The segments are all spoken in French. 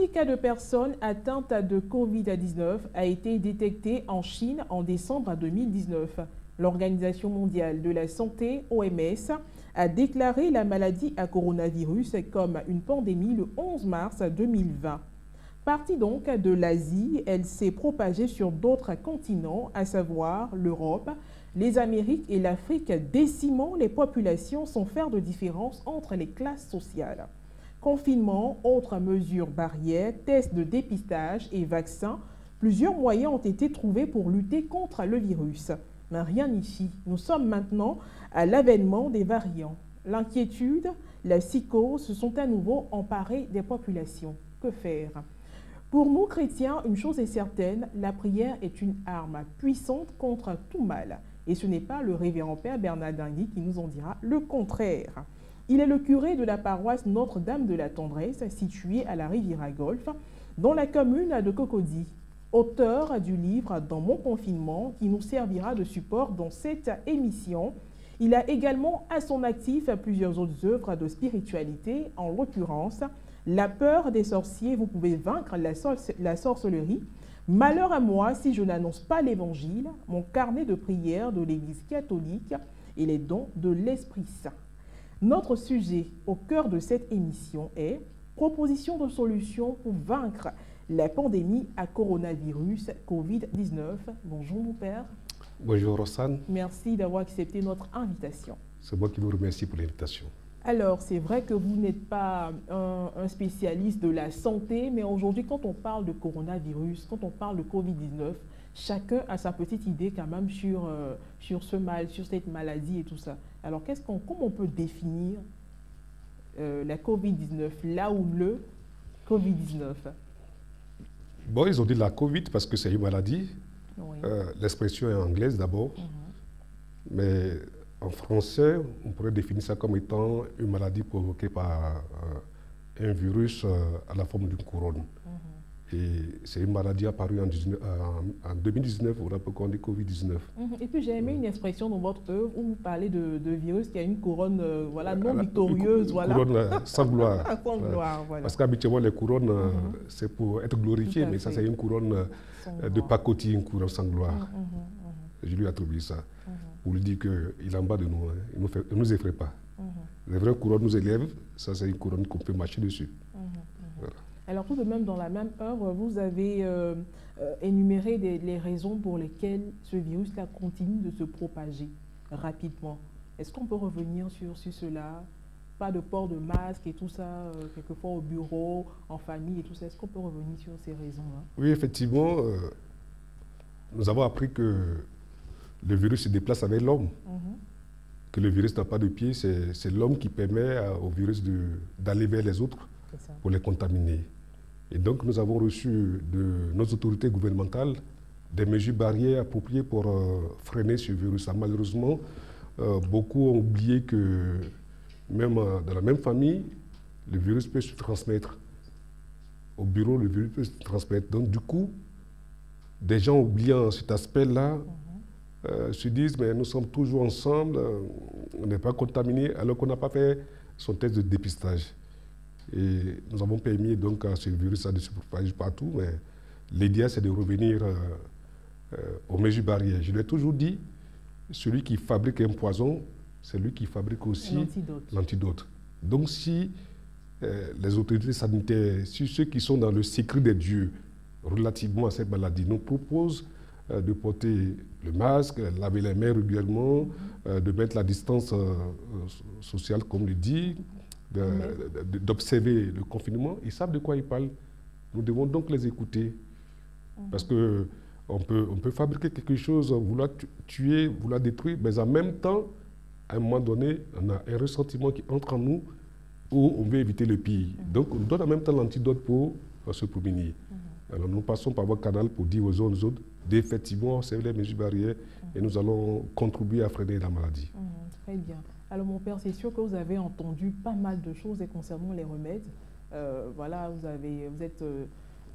premier cas de personne atteinte de Covid-19 a été détecté en Chine en décembre 2019. L'Organisation mondiale de la santé, OMS, a déclaré la maladie à coronavirus comme une pandémie le 11 mars 2020. Partie donc de l'Asie, elle s'est propagée sur d'autres continents, à savoir l'Europe, les Amériques et l'Afrique, décimant les populations sans faire de différence entre les classes sociales. Confinement, autres mesures barrières, tests de dépistage et vaccins, plusieurs moyens ont été trouvés pour lutter contre le virus. Mais rien ici. Nous sommes maintenant à l'avènement des variants. L'inquiétude, la psychose se sont à nouveau emparées des populations. Que faire? Pour nous, chrétiens, une chose est certaine, la prière est une arme puissante contre tout mal. Et ce n'est pas le révérend Père Bernard Dingui qui nous en dira le contraire. Il est le curé de la paroisse Notre-Dame de la Tendresse, située à la Riviera Golfe, dans la commune de Cocody. Auteur du livre « Dans mon confinement » qui nous servira de support dans cette émission. Il a également à son actif plusieurs autres œuvres de spiritualité, en l'occurrence « La peur des sorciers, vous pouvez vaincre la sorcellerie »,« Malheur à moi si je n'annonce pas l'évangile »,« Mon carnet de prière de l'Église catholique » et « Les dons de l'Esprit Saint ». Notre sujet au cœur de cette émission est « Proposition de solutions pour vaincre la pandémie à coronavirus Covid-19 ». Bonjour mon père. Bonjour Rossane. Merci d'avoir accepté notre invitation. C'est moi qui vous remercie pour l'invitation. Alors, c'est vrai que vous n'êtes pas un spécialiste de la santé, mais aujourd'hui, quand on parle de coronavirus, quand on parle de Covid-19, chacun a sa petite idée quand même sur ce mal, sur cette maladie et tout ça. Alors, comment on peut définir la Covid-19, là où le Covid-19? Bon, ils ont dit la Covid parce que c'est une maladie. Oui. L'expression est anglaise d'abord. Mais en français, on pourrait définir ça comme étant une maladie provoquée par un virus à la forme d'une couronne. Et c'est une maladie apparue en 2019, on a qu'on dit Covid-19. Et puis j'ai aimé une expression dans votre œuvre où vous parlez de virus qui a une couronne voilà, non victorieuse. Voilà. Couronne sans gloire. Sans gloire, voilà. Parce qu'habituellement les couronnes, c'est pour être glorifié, mais ça c'est une couronne de pacotille, une couronne sans gloire. Je lui attribue ça, pour lui dire qu'il est en bas de nous, hein. Il ne nous effraie pas. Les vraies couronnes nous élèvent, ça c'est une couronne qu'on peut marcher dessus. Voilà. Alors tout de même, dans la même œuvre, vous avez énuméré les raisons pour lesquelles ce virus-là continue de se propager rapidement. Est-ce qu'on peut revenir sur cela? Pas de port de masque et tout ça, quelquefois au bureau, en famille et tout ça. Est-ce qu'on peut revenir sur ces raisons-là? Oui, effectivement, nous avons appris que le virus se déplace avec l'homme. Que le virus n'a pas de pied, c'est l'homme qui permet au virus d'aller vers les autres pour les contaminer. Et donc, nous avons reçu de nos autorités gouvernementales des mesures barrières appropriées pour freiner ce virus. Malheureusement, beaucoup ont oublié que même dans la même famille, le virus peut se transmettre. Au bureau, le virus peut se transmettre. Donc, du coup, des gens oubliant cet aspect-là se disent, mais nous sommes toujours ensemble, on n'est pas contaminés, alors qu'on n'a pas fait son test de dépistage. Et nous avons permis donc à ce virus de se propager partout, mais l'idée c'est de revenir aux mesures barrières. Je l'ai toujours dit, celui qui fabrique un poison, c'est lui qui fabrique aussi l'antidote. Donc si les autorités sanitaires, si ceux qui sont dans le secret des dieux relativement à cette maladie nous proposent de porter le masque, laver les mains régulièrement, de mettre la distance sociale comme le dit, d'observer le confinement, ils savent de quoi ils parlent. Nous devons donc les écouter. Parce qu'on peut fabriquer quelque chose, vouloir tuer, vouloir détruire, mais en même temps, à un moment donné, on a un ressentiment qui entre en nous où on veut éviter le pire. Donc on donne en même temps l'antidote pour se prémunir. Alors nous passons par votre canal pour dire aux autres d'effectivement observer les mesures barrières et nous allons contribuer à freiner la maladie. Très bien. Alors mon père, c'est sûr que vous avez entendu pas mal de choses concernant les remèdes. Voilà, vous êtes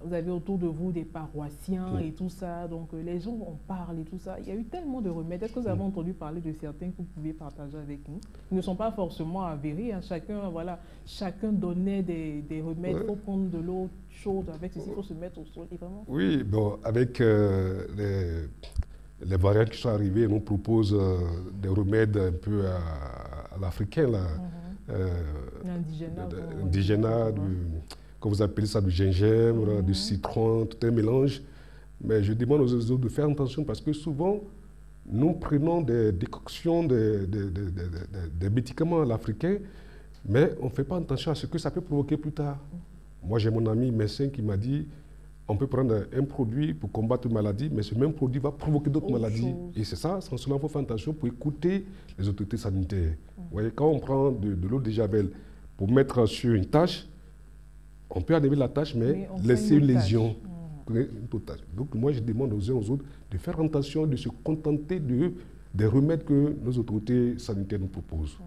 Vous avez autour de vous des paroissiens et tout ça, donc les gens en parlent et tout ça. Il y a eu tellement de remèdes. Est-ce que vous avez entendu parler de certains que vous pouvez partager avec nous? Ils ne sont pas forcément avérés. Hein. Chacun donnait des remèdes. Il faut prendre de l'eau chaude avec ceci, il faut se mettre au sol. Et vraiment... Oui, bon, avec les variantes qui sont arrivées, on nous propose des remèdes un peu à l'africain, là. Indigénat, comme vous appelez ça, du gingembre, du citron, tout un mélange. Mais je demande aux autres de faire attention parce que souvent, nous prenons des décoctions, des médicaments à l'africain, mais on ne fait pas attention à ce que ça peut provoquer plus tard. Moi, j'ai mon ami médecin qui m'a dit on peut prendre un produit pour combattre une maladie, mais ce même produit va provoquer d'autres maladies. Et c'est ça, sans cela, il faut faire attention pour écouter les autorités sanitaires. Vous voyez, quand on prend de l'eau de Javel pour mettre sur une tâche, on peut enlever la tâche, mais laisser une lésion. Donc moi, je demande aux uns aux autres de faire attention, de se contenter des remèdes que nos autorités sanitaires nous proposent.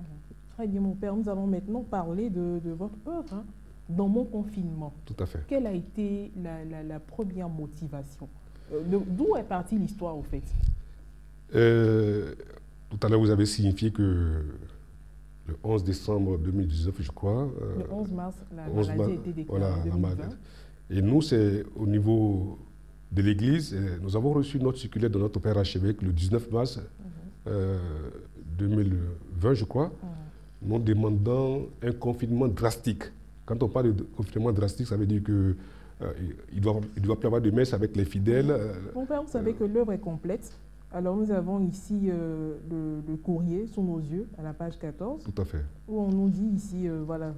Très bien, mon père. Nous allons maintenant parler de votre peur. Hein. Dans mon confinement, tout à fait. Quelle a été la première motivation? D'où est partie l'histoire, au fait? Tout à l'heure, vous avez signifié que le 11 décembre 2019, je crois... le 11 mars, la maladie a été déclarée en 2020. Et nous, c'est au niveau de l'Église. Nous avons reçu notre circulaire de notre père archevêque le 19 mars 2020, je crois, nous demandant un confinement drastique. Quand on parle de confinement drastique, ça veut dire qu'il doit plus avoir de messe avec les fidèles. Mon père, vous savez que l'œuvre est complète. Alors nous avons ici le courrier sous nos yeux, à la page 14. Tout à fait. Où on nous dit ici, voilà,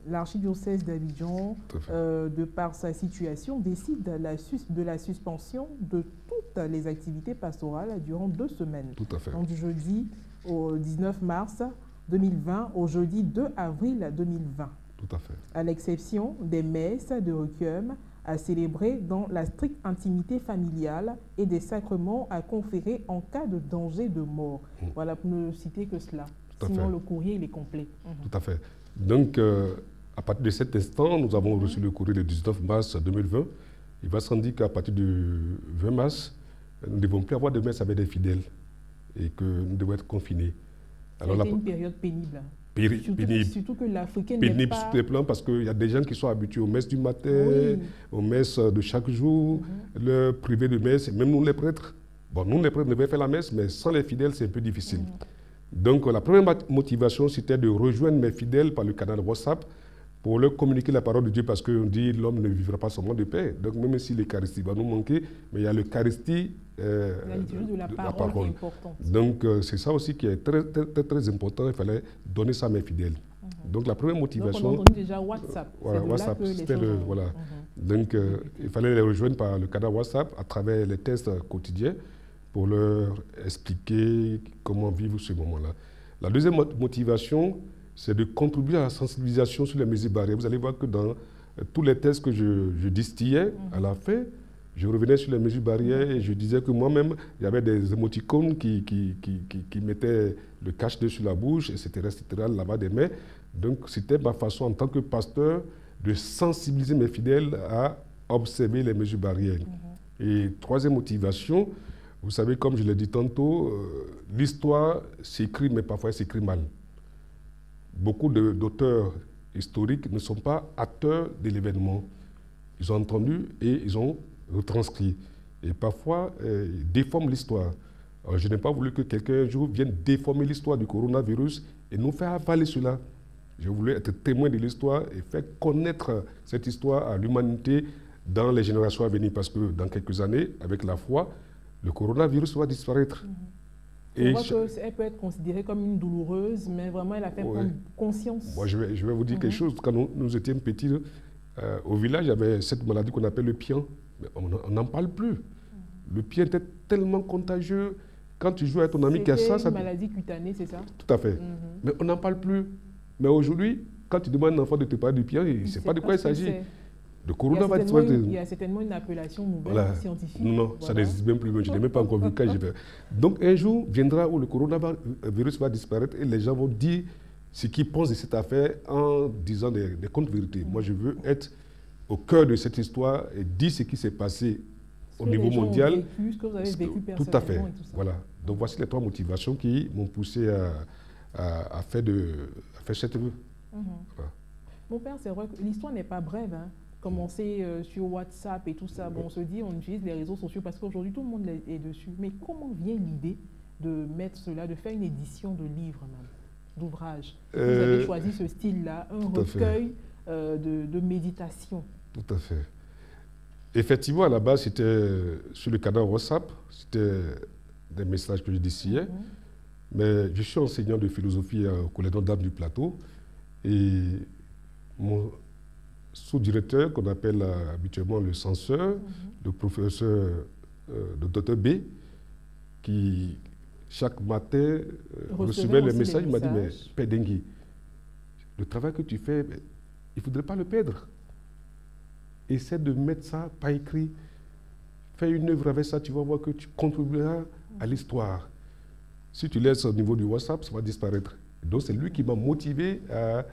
l'archidiocèse d'Abidjan, de par sa situation, décide de la suspension de toutes les activités pastorales durant 2 semaines. Tout à fait. Donc du jeudi au 19 mars 2020 au jeudi 2 avril 2020. Tout à fait. À l'exception des messes de requiem à célébrer dans la stricte intimité familiale et des sacrements à conférer en cas de danger de mort. Voilà, pour ne citer que cela. Sinon, le courrier, il est complet. Tout à fait. Donc, à partir de cet instant, nous avons reçu le courrier le 19 mars 2020. Il va sans dire qu'à partir du 20 mars, nous ne devons plus avoir de messe avec des fidèles et que nous devons être confinés. Alors, c'était une période pénible. Surtout que l'Africain n'est pas... Pénible parce qu'il y a des gens qui sont habitués aux messes du matin, aux messes de chaque jour, le privé de messe, même nous les prêtres. Bon, nous les prêtres, nous devons faire la messe, mais sans les fidèles, c'est un peu difficile. Donc la première motivation, c'était de rejoindre mes fidèles par le canal WhatsApp pour leur communiquer la parole de Dieu, parce qu'on dit l'homme ne vivra pas seulement de paix. Donc même si l'Eucharistie va nous manquer, mais il y a l'Eucharistie, la liturgie de la parole qui est importante. Donc c'est ça aussi qui est très important, il fallait donner ça à mes fidèles. Donc la première motivation... Donc on a déjà WhatsApp. Voilà, WhatsApp, voilà. Donc il fallait les rejoindre par le canal WhatsApp à travers les tests quotidiens pour leur expliquer comment vivre ce moment-là. La deuxième motivation, c'est de contribuer à la sensibilisation sur les mesures barrières. Vous allez voir que dans tous les tests que je distillais, à la fin, je revenais sur les mesures barrières et je disais que moi-même, il y avait des émoticônes qui mettaient le cache-nez sur la bouche, etc., le lavage des mains. Donc, c'était ma façon en tant que pasteur de sensibiliser mes fidèles à observer les mesures barrières. Et troisième motivation, vous savez, comme je l'ai dit tantôt, l'histoire s'écrit, mais parfois elle s'écrit mal. Beaucoup d'auteurs historiques ne sont pas acteurs de l'événement. Ils ont entendu et ils ont retranscrit. Et parfois, ils déforment l'histoire. Je n'ai pas voulu que quelqu'un un jour vienne déformer l'histoire du coronavirus et nous faire avaler cela. Je voulais être témoin de l'histoire et faire connaître cette histoire à l'humanité dans les générations à venir. Parce que dans quelques années, avec la foi, le coronavirus va disparaître. On voit qu'elle peut être considérée comme une douloureuse, mais vraiment, elle a fait prendre conscience. Moi, je vais vous dire quelque chose. Quand nous étions petits, au village, il y avait cette maladie qu'on appelle le pian. Mais on n'en parle plus. Le pian était tellement contagieux. Quand tu joues avec ton ami qui a ça... C'est une maladie cutanée, c'est ça? Tout à fait. Mais on n'en parle plus. Mais aujourd'hui, quand tu demandes à un enfant de te parler du pian, il ne sait pas de quoi il s'agit. Il y a certainement une appellation nouvelle scientifique. Non, ça n'existe même plus. Je n'ai même pas encore vu quand je vais. Donc un jour viendra où le coronavirus va disparaître et les gens vont dire ce qu'ils pensent de cette affaire en disant des contes vérités. Moi, je veux être au cœur de cette histoire et dire ce qui s'est passé au niveau mondial. Ce que vous avez vécu personnellement. Tout à fait. Et tout ça. Voilà. Donc voici les 3 motivations qui m'ont poussé à faire cette œuvre. Voilà. Mon père, c'est vrai que l'histoire n'est pas brève. Hein. Commencer sur WhatsApp et tout ça, bon, on se dit, on utilise les réseaux sociaux parce qu'aujourd'hui, tout le monde est dessus. Mais comment vient l'idée de mettre cela, de faire une édition de livres, même, d'ouvrages? Vous avez choisi ce style-là, un recueil de méditation. Tout à fait. Effectivement, à la base, c'était sur le canal WhatsApp, c'était des messages que je distillais. Mais je suis enseignant de philosophie au Collège Notre-Dame du Plateau et mon sous-directeur, qu'on appelle habituellement le censeur, le professeur, le docteur B, qui chaque matin recevait les messages, il m'a dit, mais Père Dengui, le travail que tu fais, il ne faudrait pas le perdre. Essaie de mettre ça par écrit. Fais une œuvre avec ça, tu vas voir que tu contribueras à l'histoire. Si tu laisses au niveau du WhatsApp, ça va disparaître. Donc c'est lui qui m'a motivé à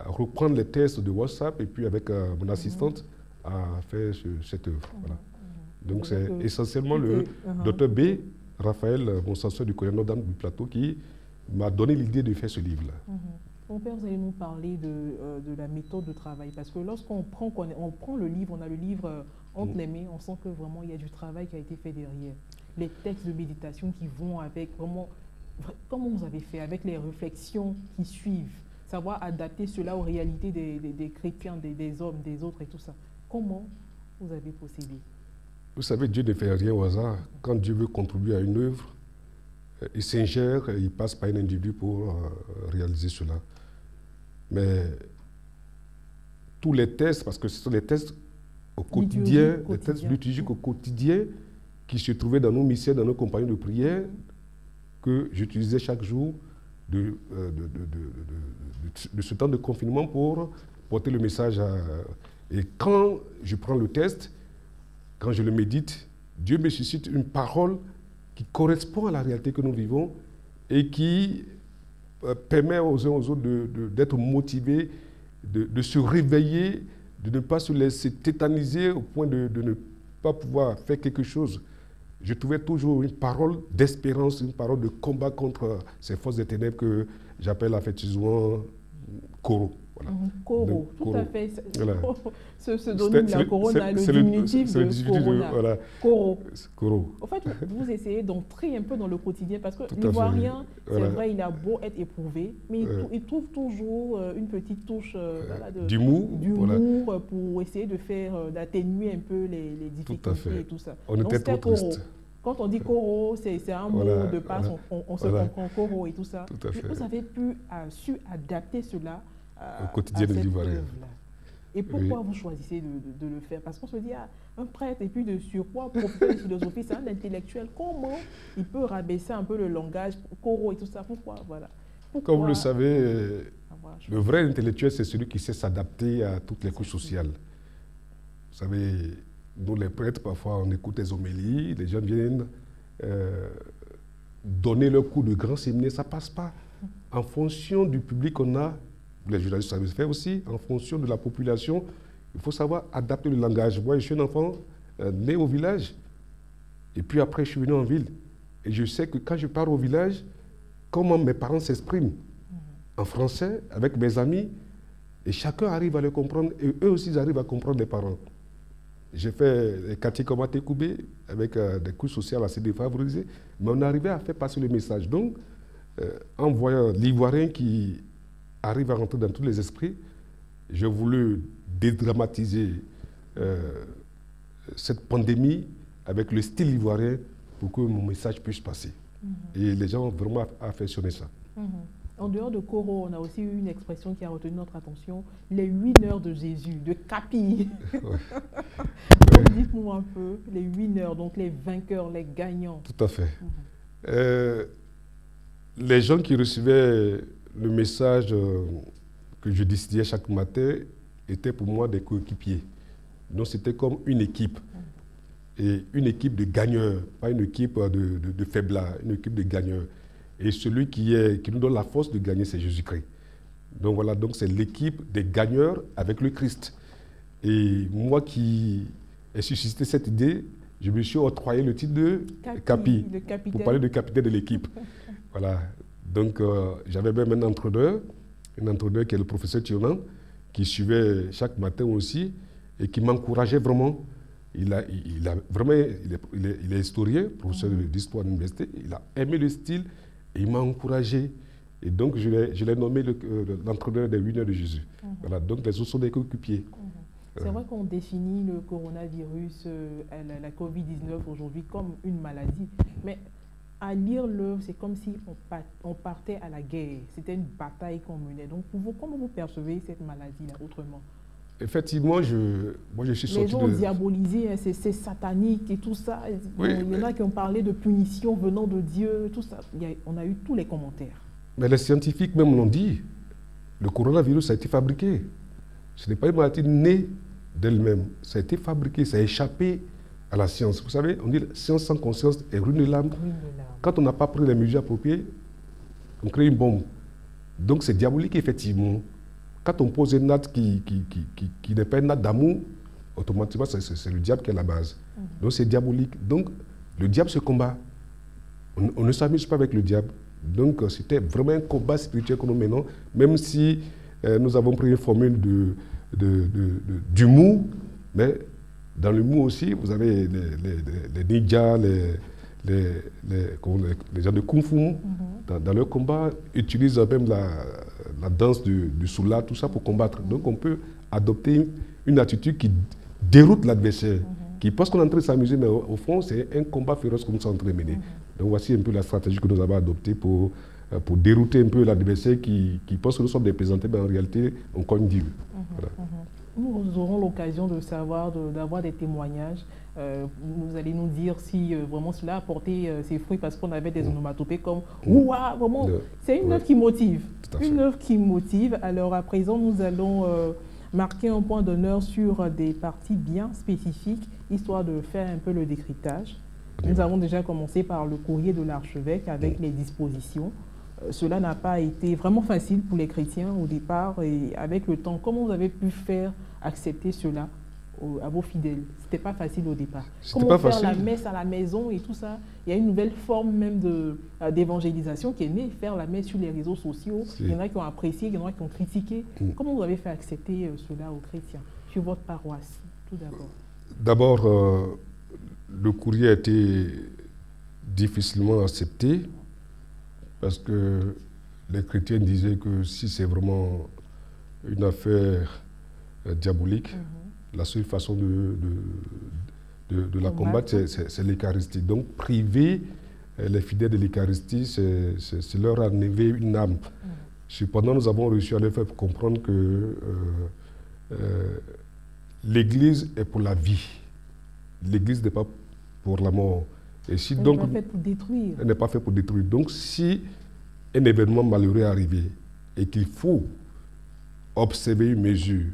reprendre les tests de WhatsApp et puis avec mon assistante à faire cette œuvre. Voilà. Donc c'est essentiellement le docteur B, Raphaël, mon censeur du Collège Notre-Dame du Plateau, qui m'a donné l'idée de faire ce livre-là. Mon père, vous allez nous parler de la méthode de travail, parce que lorsqu'on prend le livre, on a le livre entre les mains, on sent que vraiment il y a du travail qui a été fait derrière. Les textes de méditation qui vont avec, vraiment, comment vous avez fait, avec les réflexions qui suivent, savoir adapter cela aux réalités des chrétiens, des hommes, des autres et tout ça. Comment vous avez procédé? Vous savez, Dieu ne fait rien au hasard. Quand Dieu veut contribuer à une œuvre, il s'ingère, il passe par un individu pour réaliser cela. Mais tous les tests, parce que ce sont des tests au quotidien, des tests liturgiques au quotidien qui se trouvaient dans nos missions, dans nos compagnies de prière, que j'utilisais chaque jour de ce temps de confinement pour porter le message. Et quand je prends le test, quand je le médite, Dieu me suscite une parole qui correspond à la réalité que nous vivons et qui permet aux uns aux autres d'être motivés, de se réveiller, de ne pas se laisser tétaniser au point de ne pas pouvoir faire quelque chose. Je trouvais toujours une parole d'espérance, une parole de combat contre ces forces des ténèbres que j'appelle affectueusement Koro. Voilà. Koro, tout à fait. Voilà. Ce donne-là, Corona, le diminutif de Corona. Voilà. Koro. Koro. En fait, vous essayez d'entrer un peu dans le quotidien parce que l'Ivoirien, c'est vrai, il a beau être éprouvé, mais il trouve toujours une petite touche d'humour pour essayer de faire, d'atténuer un peu les difficultés et tout ça. On était trop triste. Quand on dit Koro, c'est un mot de passe, on se comprend Koro et tout ça. Tout à fait. Vous avez su adapter cela au quotidien des Ivoiriens. Et pourquoi vous choisissez de le faire? Parce qu'on se dit, un prêtre et puis de surcroît, professeur de philosophie, c'est un intellectuel. Comment il peut rabaisser un peu le langage, Koro et tout ça? Pourquoi? Voilà. Comme vous le savez, le vrai intellectuel, c'est celui qui sait s'adapter à toutes les couches sociales. Vous savez, nous les prêtres, parfois, on écoute les homélies, les gens viennent donner leur coup de grand séminaire, ça ne passe pas. En fonction du public qu'on a, les journalistes savent faire aussi, en fonction de la population, il faut savoir adapter le langage. Moi, je suis un enfant né au village, et puis après, je suis venu en ville. Et je sais que quand je pars au village, comment mes parents s'expriment en français, avec mes amis, et chacun arrive à le comprendre, et eux aussi, ils arrivent à comprendre les parents. J'ai fait des quartiers comme Atekoubé, avec des couches sociales assez défavorisées, mais on arrivait à faire passer le message. Donc, en voyant l'Ivoirien qui arrive à rentrer dans tous les esprits, j'ai voulu dédramatiser cette pandémie avec le style ivoirien pour que mon message puisse passer. Et les gens ont vraiment affectionné ça. En dehors de Koro, on a aussi eu une expression qui a retenu notre attention, les 8 heures de Jésus, de Capi. Donc dites-nous un peu, les 8 heures, donc les vainqueurs, les gagnants. Tout à fait. Les gens qui recevaient le message que je distillais chaque matin étaient pour moi des coéquipiers. Donc c'était comme une équipe. Et une équipe de gagneurs, pas une équipe de faiblards, une équipe de gagneurs. Et celui qui nous donne la force de gagner, c'est Jésus-Christ. Donc voilà, donc c'est l'équipe des gagneurs avec le Christ. Et moi qui ai suscité cette idée, je me suis octroyé le titre de Capi, pour parler de capitaine de l'équipe. Voilà. Donc, j'avais même un entraîneur qui est le professeur Thionan, qui suivait chaque matin aussi et qui m'encourageait vraiment. Il est historien, professeur d'histoire à l'université. Il a aimé le style et il m'a encouragé. Et donc, je l'ai nommé l'entraîneur des Winners de Jésus. Voilà, donc, les autres sont des coéquipiers. C'est vrai qu'on définit le coronavirus, la Covid-19 aujourd'hui comme une maladie. Mais à lire l'œuvre, c'est comme si on partait à la guerre. C'était une bataille qu'on menait. Donc, pour vous, comment vous percevez cette maladie-là autrement? Effectivement, moi je suis sorti de... Les gens ont diabolisé, hein, c'est satanique et tout ça. Oui, il y en a qui ont parlé de punition venant de Dieu, tout ça. On a eu tous les commentaires. Mais les scientifiques même l'ont dit. Le coronavirus a été fabriqué. Ce n'est pas une maladie née d'elle-même. Ça a été fabriqué, ça a échappé à la science. Vous savez, on dit la science sans conscience est ruine de l'âme. Quand on n'a pas pris les mesures appropriées, on crée une bombe. Donc c'est diabolique, effectivement. Quand on pose une natte qui n'est pas une natte d'amour, automatiquement, c'est le diable qui est la base. Donc c'est diabolique. Donc le diable se combat. On ne s'amuse pas avec le diable. Donc c'était vraiment un combat spirituel que nous menons, même si nous avons pris une formule d'humour, mais dans l'humour aussi, vous avez les ninjas, les gens de Kung Fu, dans leur combat, utilisent même la danse du Sula, tout ça pour combattre. Donc on peut adopter une attitude qui déroute l'adversaire, qui pense qu'on est en train de s'amuser, mais au fond, c'est un combat féroce que nous sommes en train de mener. Donc voici un peu la stratégie que nous avons adoptée pour dérouter un peu l'adversaire qui pense que nous sommes des plaisantés, mais en réalité, on cogne Dieu. Voilà. Nous aurons l'occasion de savoir, d'avoir des témoignages. Vous allez nous dire si vraiment cela a porté ses fruits, parce qu'on avait des onomatopées comme « Ouah !» Vraiment, c'est une œuvre qui motive. Une œuvre qui motive. Alors à présent, nous allons marquer un point d'honneur sur des parties bien spécifiques, histoire de faire un peu le décryptage. Nous avons déjà commencé par le courrier de l'archevêque avec les dispositions. Cela n'a pas été vraiment facile pour les chrétiens au départ, et avec le temps, comment vous avez pu faire accepter cela à vos fidèles? C'était pas facile au départ. Comment faire la messe à la maison et tout ça? Il y a une nouvelle forme même d'évangélisation qui est née, faire la messe sur les réseaux sociaux. Il y en a qui ont apprécié, il y en a qui ont critiqué. Comment vous avez fait accepter cela aux chrétiens sur votre paroisse, tout d'abord? D'abord, le courrier a été difficilement accepté parce que les chrétiens disaient que si c'est vraiment une affaire diabolique, la seule façon de la combattre, c'est l'Eucharistie. Donc, priver les fidèles de l'Eucharistie, c'est leur enlever une âme. Cependant, nous avons réussi à leur faire comprendre que l'Église est pour la vie. L'Église n'est pas pour la mort. Et si donc, elle n'est pas faite pour détruire. Elle n'est pas faite pour détruire. Donc, si un événement malheureux est arrivé et qu'il faut observer une mesure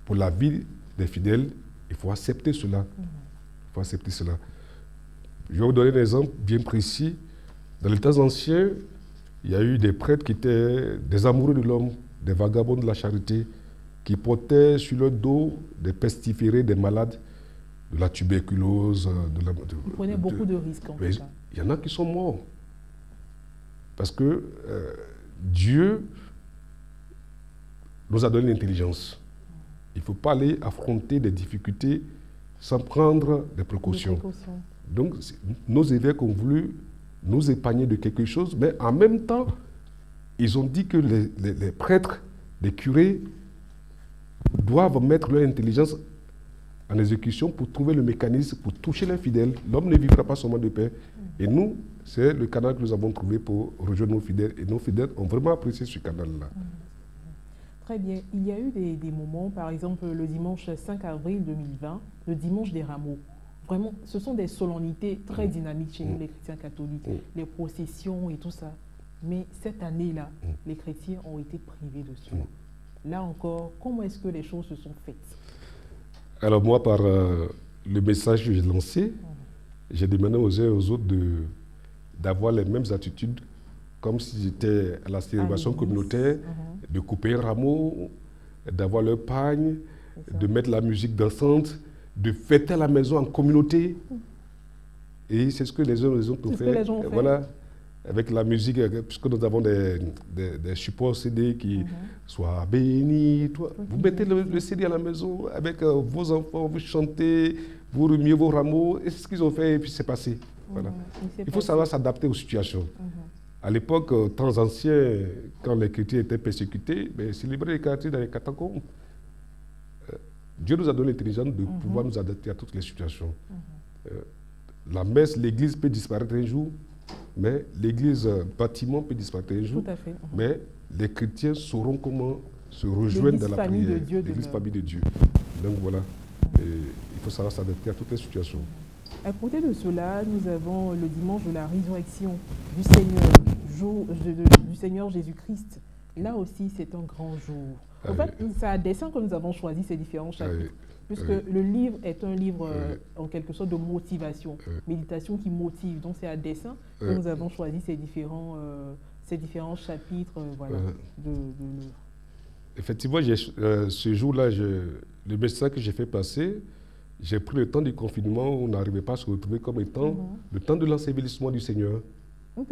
pour la vie des fidèles, il faut accepter cela. Il faut accepter cela. Je vais vous donner un exemple bien précis. Dans les temps anciens, il y a eu des prêtres qui étaient des amoureux de l'homme, des vagabonds de la charité, qui portaient sur leur dos des pestiférés, des malades, de la tuberculose. Ils prenaient beaucoup de risques en fait. Il y en a qui sont morts. Parce que Dieu nous a donné l'intelligence. Il ne faut pas aller affronter des difficultés sans prendre des précautions. Donc, nos évêques ont voulu nous épargner de quelque chose, mais en même temps, ils ont dit que les prêtres, les curés, doivent mettre leur intelligence en exécution pour trouver le mécanisme, pour toucher les fidèles. L'homme ne vivra pas seulement de paix. Et nous, c'est le canal que nous avons trouvé pour rejoindre nos fidèles. Et nos fidèles ont vraiment apprécié ce canal-là. Très bien. Il y a eu des moments, par exemple le dimanche 5 avril 2020, le dimanche des rameaux. Vraiment, ce sont des solennités très dynamiques chez nous, les chrétiens catholiques, les processions et tout ça. Mais cette année-là, les chrétiens ont été privés de cela. Là encore, comment est-ce que les choses se sont faites? Alors moi, par le message que j'ai lancé, j'ai demandé aux uns et aux autres d'avoir les mêmes attitudes, comme si j'étais à la célébration communautaire, de couper un rameau, d'avoir leur pagne, de mettre la musique dansante, de fêter à la maison en communauté. Et c'est ce que les uns et les autres ont fait. Voilà, avec la musique, puisque nous avons des supports CD qui soient bénis. Vous mettez le CD à la maison avec vos enfants, vous chantez, vous remuez vos rameaux. Et c'est ce qu'ils ont fait et puis c'est passé. Voilà. Il faut savoir s'adapter aux situations. À l'époque, temps anciens, quand les chrétiens étaient persécutés, célébrer les chrétiens dans les catacombes. Dieu nous a donné l'intelligence de pouvoir nous adapter à toutes les situations. La messe, l'église peut disparaître un jour, mais l'église bâtiment peut disparaître un jour. Tout à fait. Mais les chrétiens sauront comment se rejoindre dans la prière. L'église famille de Dieu. Donc voilà, il faut savoir s'adapter à toutes les situations. À côté de cela, nous avons le dimanche de la résurrection du Seigneur, jour du Seigneur Jésus-Christ. Là aussi, c'est un grand jour. En fait, c'est à dessein que nous avons choisi ces différents chapitres, puisque le livre est un livre en quelque sorte de motivation, méditation qui motive. Donc c'est à dessein que nous avons choisi ces différents chapitres voilà, de l'œuvre. Effectivement, ce jour-là, le message que j'ai fait passer, j'ai pris le temps du confinement où on n'arrivait pas à se retrouver comme étant le temps de l'ensevelissement du Seigneur.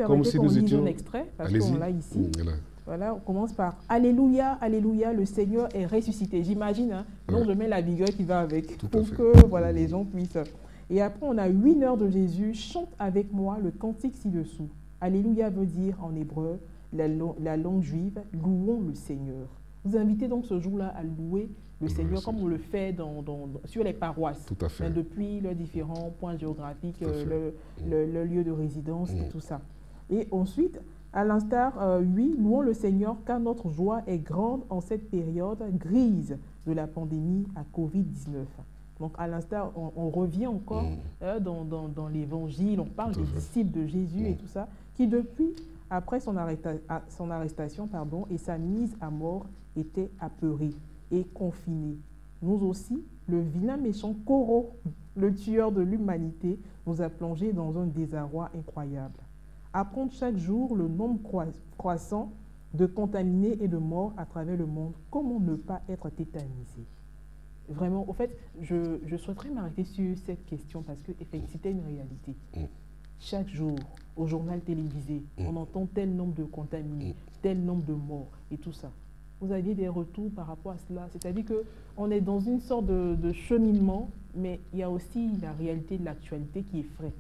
Comme si nous étions un extrait, parce qu'on l'a ici. Voilà, on commence par « Alléluia, Alléluia, le Seigneur est ressuscité ». J'imagine, hein, donc je mets la vigueur qui va avec pour que voilà, les gens puissent. Et après, on a 8 heures de Jésus, chante avec moi le cantique ci-dessous. Alléluia veut dire en hébreu, la langue juive, louons le Seigneur. Vous invitez donc ce jour-là à louer le Seigneur comme on le fait sur les paroisses, tout à fait. Depuis leurs différents points géographiques, le lieu de résidence et tout ça. Et ensuite, à l'instar, oui, louons le Seigneur car notre joie est grande en cette période grise de la pandémie à Covid-19. Donc à l'instar, on revient encore dans l'évangile, on parle des disciples de Jésus et tout ça, qui depuis, après son arrestation et sa mise à mort, étaient apeurés et confinés. Nous aussi, le vilain méchant Coro, le tueur de l'humanité, nous a plongés dans un désarroi incroyable. Apprendre chaque jour le nombre croissant de contaminés et de morts à travers le monde, comment ne pas être tétanisé? Vraiment, au fait, je souhaiterais m'arrêter sur cette question parce que c'était une réalité. Chaque jour, au journal télévisé, on entend tel nombre de contaminés, tel nombre de morts et tout ça. Vous aviez des retours par rapport à cela? C'est-à-dire qu'on est dans une sorte de cheminement, mais il y a aussi la réalité de l'actualité qui effraie.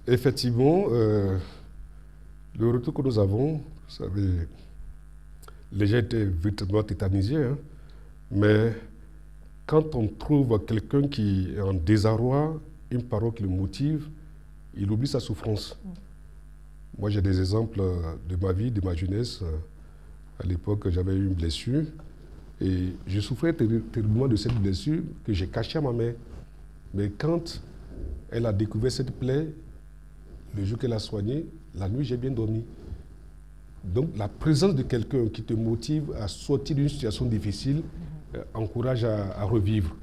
Effectivement, le retour que nous avons, vous savez, les gens étaient véritablement tétanisés, hein, mais quand on trouve quelqu'un qui est en désarroi, une parole qui le motive, il oublie sa souffrance. Moi, j'ai des exemples de ma vie, de ma jeunesse. À l'époque, j'avais eu une blessure et je souffrais terriblement de cette blessure que j'ai cachée à ma mère. Mais quand elle a découvert cette plaie, le jour qu'elle a soigné, la nuit, j'ai bien dormi. Donc, la présence de quelqu'un qui te motive à sortir d'une situation difficile encourage à revivre.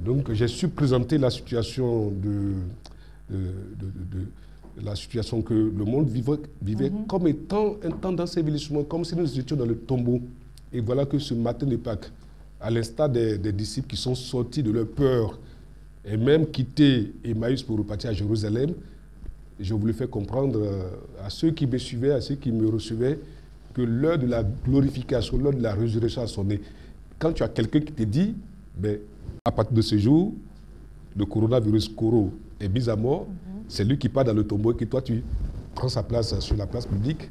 Donc, j'ai su présenter la situation la situation que le monde vivait comme étant un temps d'ensevelissement, comme si nous étions dans le tombeau. Et voilà que ce matin de Pâques, à l'instar des disciples qui sont sortis de leur peur et même quitté Emmaüs pour repartir à Jérusalem, je voulais faire comprendre à ceux qui me suivaient, à ceux qui me recevaient, que l'heure de la glorification, l'heure de la résurrection a sonné. Quand tu as quelqu'un qui te dit, à partir de ce jour, le coronavirus Coro est mis à mort, c'est lui qui part dans le tombeau et que toi tu prends sa place sur la place publique,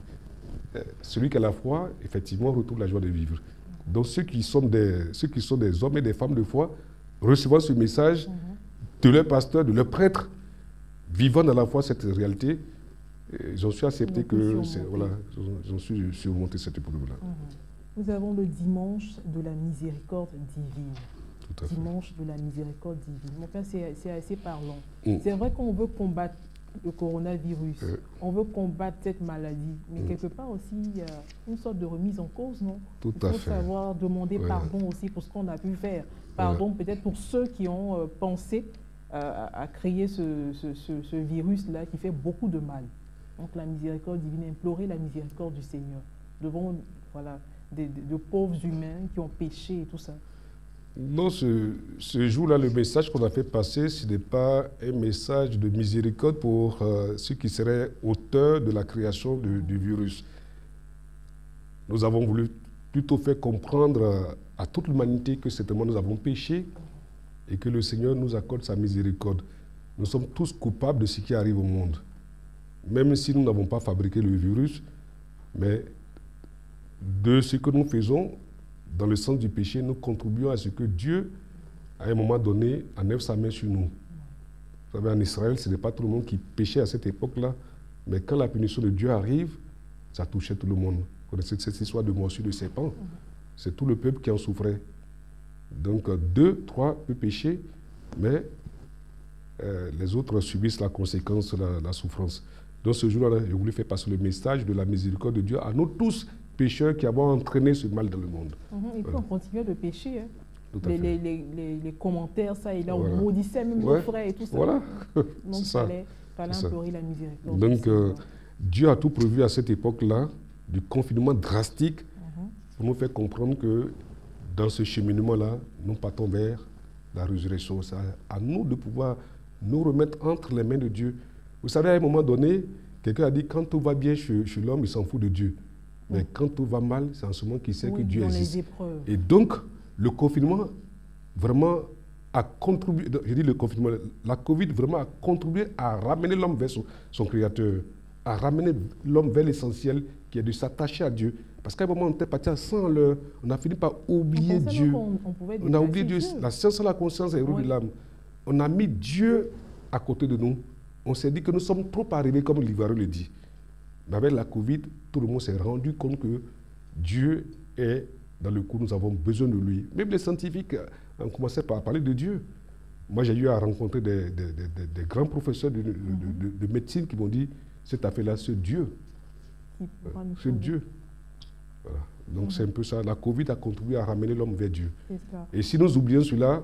celui qui a la foi, effectivement, retrouve la joie de vivre. Donc ceux qui sont des hommes et des femmes de foi, recevant ce message de leur pasteur, de leur prêtre, vivant dans la foi cette réalité, j'en suis accepté que j'en suis surmonté cette épreuve-là. Nous avons le dimanche de la miséricorde divine. Tout à fait. Dimanche de la miséricorde divine. Mon père, c'est assez parlant. C'est vrai qu'on veut combattre le coronavirus, on veut combattre cette maladie, mais quelque part aussi, il y a une sorte de remise en cause, non? Tout à fait. Il faut savoir demander pardon aussi pour ce qu'on a pu faire. Pardon peut-être pour ceux qui ont pensé à créer ce virus-là qui fait beaucoup de mal. Donc la miséricorde divine, implorer la miséricorde du Seigneur. Devons de pauvres humains qui ont péché et tout ça. Non, ce jour-là, le message qu'on a fait passer, ce n'est pas un message de miséricorde pour ceux qui seraient auteurs de la création du virus. Nous avons voulu plutôt faire comprendre à toute l'humanité que certainement nous avons péché et que le Seigneur nous accorde sa miséricorde. Nous sommes tous coupables de ce qui arrive au monde. Même si nous n'avons pas fabriqué le virus, mais de ce que nous faisons, dans le sens du péché, nous contribuons à ce que Dieu, à un moment donné, enlève sa main sur nous. Vous savez, en Israël, ce n'est pas tout le monde qui péchait à cette époque-là, mais quand la punition de Dieu arrive, ça touchait tout le monde. Vous connaissez cette histoire de morsure de serpent? C'est tout le peuple qui en souffrait. Donc, 2, 3 peuvent pécher, mais les autres subissent la conséquence, la souffrance. Donc, ce jour-là, j'ai voulu faire passer le message de la miséricorde de Dieu à nous tous, pécheurs qui avons entraîné ce mal dans le monde. Et puis on continue de pécher. Hein. Les commentaires, ça et là, voilà. On maudissait même nos frères et tout ça. Voilà. Donc il fallait implorer la miséricorde. Donc Dieu a tout prévu à cette époque-là, du confinement drastique, pour nous faire comprendre que dans ce cheminement-là, nous partons vers la résurrection. C'est à nous de pouvoir nous remettre entre les mains de Dieu. Vous savez, à un moment donné, quelqu'un a dit, quand tout va bien chez l'homme, il s'en fout de Dieu. Mais quand tout va mal, c'est en ce moment qu'il sait que Dieu existe. Et donc, le confinement vraiment a contribué, je dis le confinement, la Covid vraiment a contribué à ramener l'homme vers son Créateur, à ramener l'homme vers l'essentiel qui est de s'attacher à Dieu. Parce qu'à un moment, on était parti sans l'heure, on a fini par oublier Dieu. On a oublié Dieu. La science et la conscience est héros de l'âme. On a mis Dieu à côté de nous. On s'est dit que nous sommes trop arrivés, comme l'Ivoirien le dit. Mais avec la Covid, tout le monde s'est rendu compte que Dieu est dans le coup, nous avons besoin de lui. Même les scientifiques ont commencé par parler de Dieu. Moi, j'ai eu à rencontrer des grands professeurs de médecine qui m'ont dit, cette affaire-là, c'est Dieu. C'est Dieu. Voilà. Donc c'est un peu ça. La Covid a contribué à ramener l'homme vers Dieu. Et si nous oublions cela,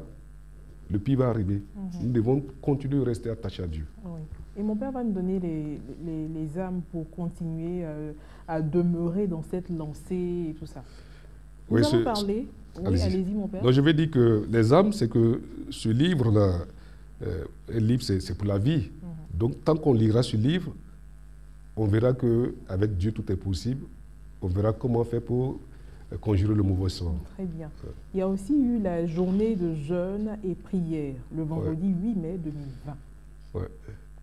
le pire va arriver. Nous devons continuer de rester attachés à Dieu. Oui. Et mon père va nous donner les âmes pour continuer à demeurer dans cette lancée et tout ça. Nous avons parlé. Oui, allez-y, mon père. Donc, je vais dire que les âmes, c'est que ce livre-là, un livre, c'est pour la vie. Donc, tant qu'on lira ce livre, on verra qu'avec Dieu, tout est possible. On verra comment faire pour conjurer le mauvais sort. Très bien. Il y a aussi eu la journée de jeûne et prière, le vendredi 8 mai 2020. Ouais.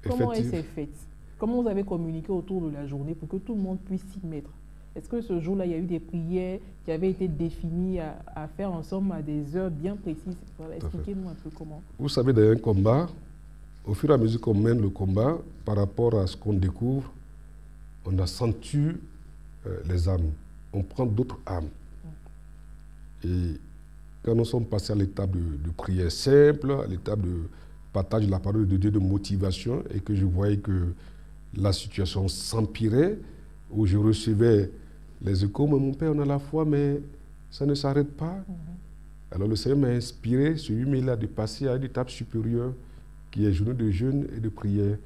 Comment elle s'est faite? Comment vous avez communiqué autour de la journée pour que tout le monde puisse s'y mettre? Est-ce que ce jour-là, il y a eu des prières qui avaient été définies à faire ensemble à des heures bien précises? Voilà, expliquez-nous un peu comment. Vous savez, dans un combat, au fur et à mesure qu'on mène le combat, par rapport à ce qu'on découvre, on accentue les âmes. On prend d'autres âmes. Et quand nous sommes passés à l'étape de prière simple, à l'étape de partage de la parole de Dieu, de motivation, et que je voyais que la situation s'empirait, où je recevais les échos, mais mon père, on a la foi, mais ça ne s'arrête pas. Alors le Seigneur m'a inspiré, ce 8 mai-là, de passer à une étape supérieure, qui est journée de jeûne et de prière.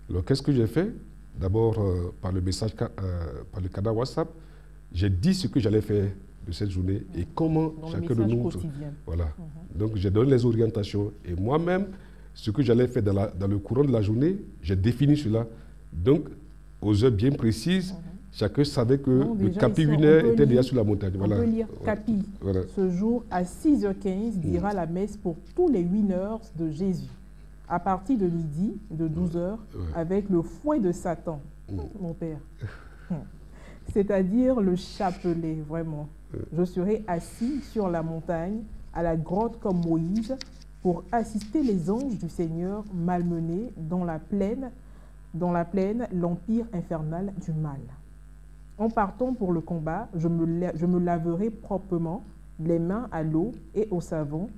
Alors qu'est-ce que j'ai fait? D'abord, par le message, par le canal WhatsApp, j'ai dit ce que j'allais faire de cette journée et comment chacun de nous... Voilà. Donc j'ai donné les orientations. Et moi-même, ce que j'allais faire dans le courant de la journée, j'ai défini cela. Donc, aux heures bien précises, chacun savait que le Capi Winner était déjà sur la montagne. On peut lire Capi. Voilà. Ce jour, à 6h15, dira la messe pour tous les winners de Jésus. À partir de midi, de 12h, avec le fouet de Satan, mon père. C'est-à-dire le chapelet, vraiment. Je serai assis sur la montagne, à la grotte comme Moïse, pour assister les anges du Seigneur malmenés dans la plaine, l'empire infernal du mal. En partant pour le combat, je me laverai proprement les mains à l'eau et au savon.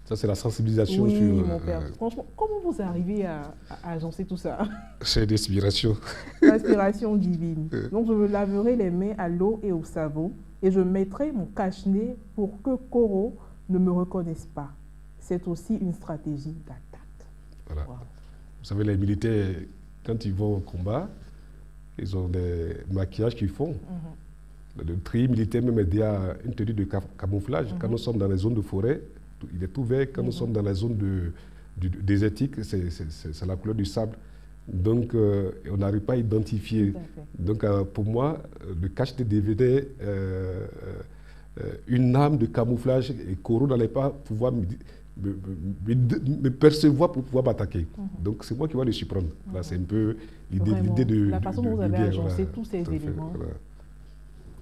Ça, c'est la sensibilisation oui, sur... mon père. Franchement, comment vous arrivez à agencer tout ça? C'est l'inspiration. L'inspiration divine. Donc, je me laverai les mains à l'eau et au savon et je mettrai mon cache-nez pour que Koro ne me reconnaisse pas. C'est aussi une stratégie d'attaque. Voilà. Wow. Vous savez, les militaires, quand ils vont au combat, ils ont des maquillages qu'ils font. Le tri militaire même aidé à une tenue de camouflage. Quand nous sommes dans les zones de forêt, il est tout vert. Quand nous sommes dans la zone désertique, c'est la couleur du sable. Donc, on n'arrive pas à identifier. Donc, pour moi, le cache-nez devenait une arme de camouflage et Koro n'allait pas pouvoir me percevoir pour pouvoir m'attaquer. Donc, c'est moi qui vais le surprendre. Là, c'est un peu l'idée de... La façon dont vous avez agencé tous ces éléments. Voilà.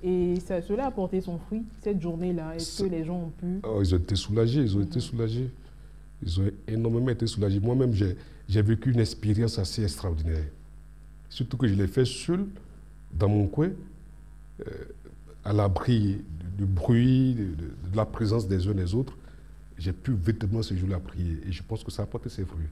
Et cela a porté son fruit, cette journée-là. Est-ce que les gens ont pu... Oh, ils ont été soulagés, ils ont été soulagés. Ils ont énormément été soulagés. Moi-même, j'ai vécu une expérience assez extraordinaire. Surtout que je l'ai fait seul, dans mon coin, à l'abri du bruit, de la présence des uns des autres. J'ai pu véritablement ce jour-là prier. Et je pense que ça a porté ses fruits.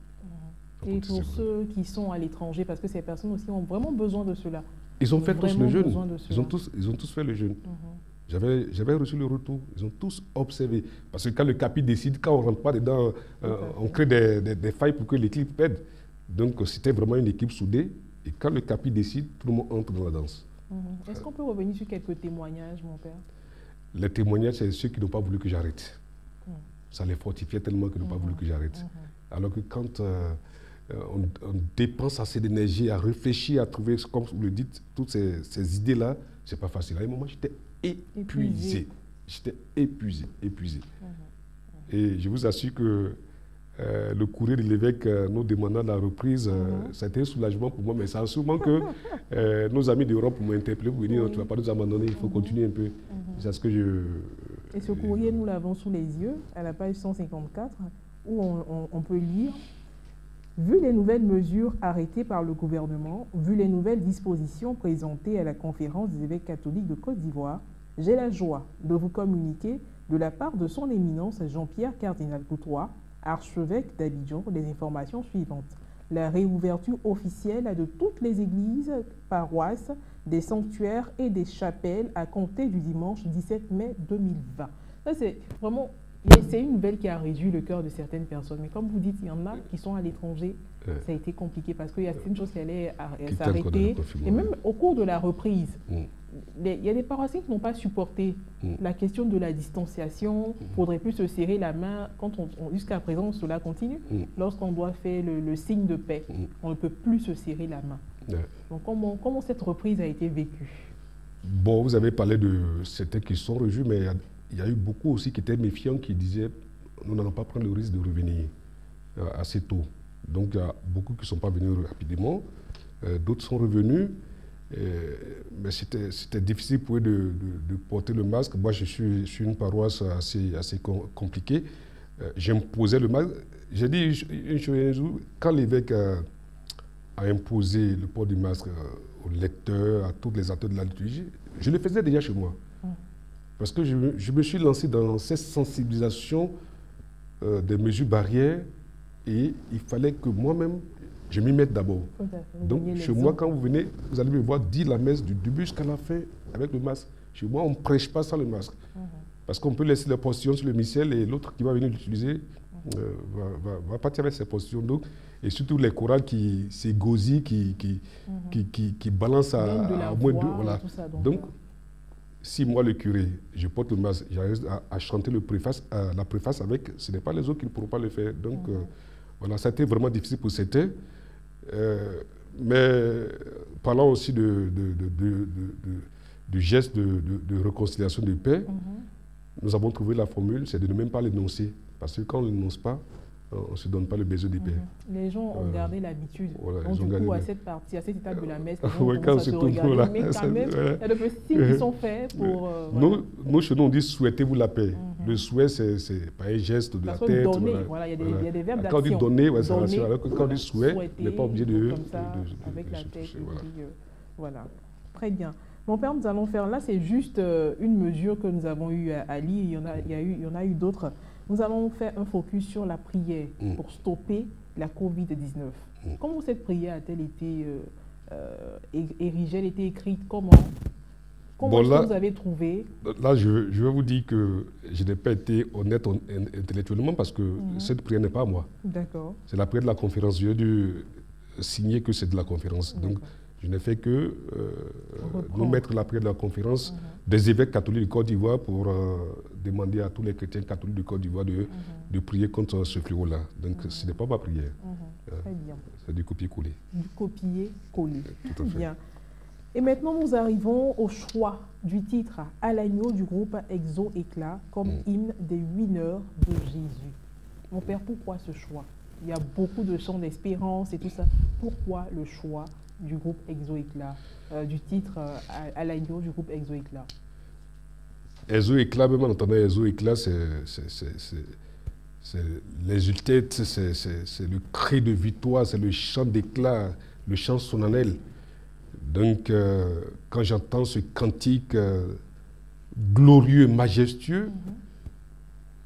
Et pour ceux qui sont à l'étranger, parce que ces personnes aussi ont vraiment besoin de cela. Ils ont fait tous le jeûne. Ils ont tous fait le jeûne. J'avais reçu le retour. Ils ont tous observé. Parce que quand le capi décide, quand on ne rentre pas dedans, on crée des failles pour que l'équipe pède. Donc c'était vraiment une équipe soudée. Et quand le capi décide, tout le monde entre dans la danse. Est-ce qu'on peut revenir sur quelques témoignages, mon père? Les témoignages, c'est ceux qui n'ont pas voulu que j'arrête. Ça les fortifiait tellement qu'ils n'ont pas voulu que j'arrête. Alors que quand on dépense assez d'énergie à réfléchir, à trouver, comme vous le dites, toutes ces idées-là, c'est pas facile. À un moment, j'étais épuisé. J'étais épuisé. Et je vous assure que le courrier de l'évêque nous demandant la reprise, ça a été un soulagement pour moi, mais ça a sûrement que nos amis d'Europe m'ont interpellé pour dire, non, tu ne vas pas nous abandonner, il faut continuer un peu. C'est ce que je... Et ce courrier, nous l'avons sous les yeux, à la page 154, où on peut lire: vu les nouvelles mesures arrêtées par le gouvernement, vu les nouvelles dispositions présentées à la conférence des évêques catholiques de Côte d'Ivoire, j'ai la joie de vous communiquer, de la part de son éminence Jean-Pierre Cardinal Coutois, archevêque d'Abidjan, les informations suivantes. La réouverture officielle de toutes les églises, paroisses, des sanctuaires et des chapelles à compter du dimanche 17 mai 2020. Ça, c'est vraiment... C'est une nouvelle qui a réjoui le cœur de certaines personnes. Mais comme vous dites, il y en a qui sont à l'étranger. Ça a été compliqué parce qu'il y a certaines choses qui allaient s'arrêter. Et même au cours de la reprise, il y a des paroissiens qui n'ont pas supporté la question de la distanciation. Il ne faudrait plus se serrer la main. Jusqu'à présent, cela continue. Lorsqu'on doit faire le signe de paix, on ne peut plus se serrer la main. Donc comment cette reprise a été vécue? Bon, vous avez parlé de certains qui sont réjouis, mais il y a eu beaucoup aussi qui étaient méfiants, qui disaient nous n'allons pas prendre le risque de revenir assez tôt. Donc il y a beaucoup qui ne sont pas venus rapidement, d'autres sont revenus, mais c'était difficile pour eux de porter le masque. Moi je suis une paroisse assez compliquée, j'imposais le masque. J'ai dit une chose, quand l'évêque a imposé le port du masque aux lecteurs, à tous les acteurs de la liturgie, je le faisais déjà chez moi. Parce que je me suis lancé dans cette sensibilisation des mesures barrières et il fallait que moi-même, je m'y mette d'abord. Donc, chez moi, quand vous venez, vous allez me voir dire la messe du début jusqu'à la fin avec le masque. Chez moi, on ne prêche pas sans le masque. Parce qu'on peut laisser la postillon sur le missel et l'autre qui va venir l'utiliser va partir avec ses postillons. Donc, et surtout les chorales c'est gosy, qui balancent à moins de... Voilà. Donc, si moi, le curé, je porte le masque, j'arrive à chanter la préface avec, ce n'est pas les autres qui ne pourront pas le faire. Donc, voilà, ça a été vraiment difficile pour certains. Mais parlant aussi du geste de réconciliation de paix, nous avons trouvé la formule, c'est de ne même pas l'énoncer. Parce que quand on ne l'énonce pas, on ne se donne pas le baiser de paix. Les gens ont gardé l'habitude. Voilà, donc du coup, à cette étape de la messe, les gens quand commencent à se regarder. Mais quand même, il y a de petits signes qui sont faits pour... Nous, chez nous, on dit « souhaitez-vous la paix ». Le souhait, c'est pas un geste de la tête. Donner, voilà, il y a des verbes d'action. Quand on dit donner, c'est rassurant. Alors que quand on dit souhait, on n'est pas obligé de... Comme ça, avec la tête, voilà. Très bien. Mon père, nous allons faire... Là, c'est juste une mesure que nous avons eu à lire. Il y en a eu d'autres. Nous allons faire un focus sur la prière pour stopper la Covid-19. Comment cette prière a-t-elle été érigée, elle a été écrite? Comment est-ce que vous avez trouvé? Là, je vais vous dire que je n'ai pas été honnête intellectuellement parce que cette prière n'est pas à moi. D'accord. C'est la prière de la conférence. J'ai dû signer que c'est de la conférence. Donc, Je n'ai fait que nous mettre la prière de la conférence des évêques catholiques du Côte d'Ivoire pour demander à tous les chrétiens catholiques du Côte d'Ivoire de prier contre ce fléau-là. Donc ce n'est pas ma prière. Très bien. C'est du copier-coller. Du copier-coller. Tout à fait. Bien. Et maintenant, nous arrivons au choix du titre « À l'agneau » du groupe Exo Éclat comme hymne des 8 heures de Jésus. Mon père, pourquoi ce choix? Il y a beaucoup de chants d'espérance et tout ça. Pourquoi le choix du groupe Exo Éclat, du titre à l'agneau du groupe Exo Éclat? Exo Éclat, même en entendant Exo Éclat, c'est l'exultète, c'est le cri de victoire, c'est le chant d'éclat, le chant solennel. Donc, quand j'entends ce cantique glorieux, majestueux,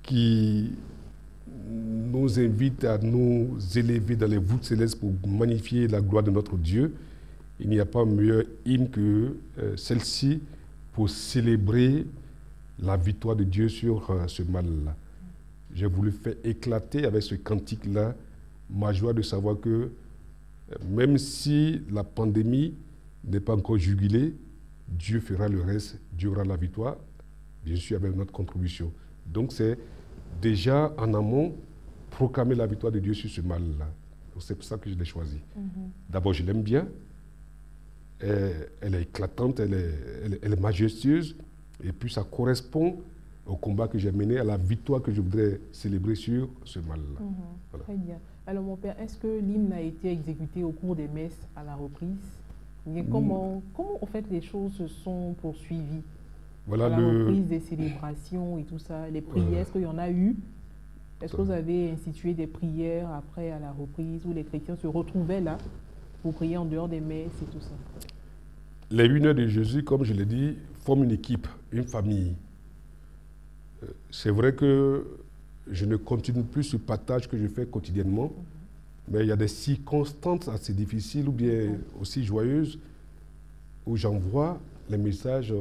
qui nous invite à nous élever dans les voûtes célestes pour magnifier la gloire de notre Dieu, il n'y a pas meilleur hymne que celle-ci pour célébrer la victoire de Dieu sur ce mal-là. J'ai voulu faire éclater avec ce cantique-là ma joie de savoir que même si la pandémie n'est pas encore jugulée, Dieu fera le reste, Dieu aura la victoire, bien sûr avec notre contribution. Donc c'est déjà en amont proclamer la victoire de Dieu sur ce mal-là. C'est pour ça que je l'ai choisi. D'abord, je l'aime bien, elle est éclatante, elle est majestueuse, et puis ça correspond au combat que j'ai mené, à la victoire que je voudrais célébrer sur ce mal-là. Voilà. Très bien. Alors mon père, est-ce que l'hymne a été exécuté au cours des messes à la reprise? Comment en fait les choses se sont poursuivies? Voilà, à la reprise des célébrations et tout ça, les prières, est-ce qu'il y en a eu? Est-ce que vous avez institué des prières après à la reprise où les chrétiens se retrouvaient là pour prier en dehors des messes et tout ça? Les 8 heures de Jésus, comme je l'ai dit, forment une équipe, une famille. C'est vrai que je ne continue plus ce partage que je fais quotidiennement, mais il y a des circonstances assez difficiles ou bien aussi joyeuses où j'envoie les messages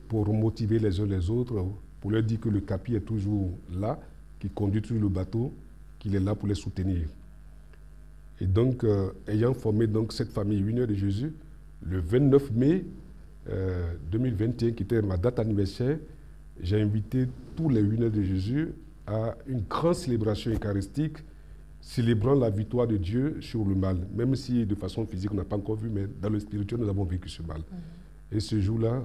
pour motiver les uns les autres, pour leur dire que le capi est toujours là, qui conduit toujours le bateau, qu'il est là pour les soutenir. Et donc, ayant formé donc cette famille 8 heures de Jésus, le 29 mai 2021, qui était ma date anniversaire, j'ai invité tous les 8 heures de Jésus à une grande célébration eucharistique, célébrant la victoire de Dieu sur le mal. Même si de façon physique, on n'a pas encore vu, mais dans le spirituel, nous avons vécu ce mal. Et ce jour-là,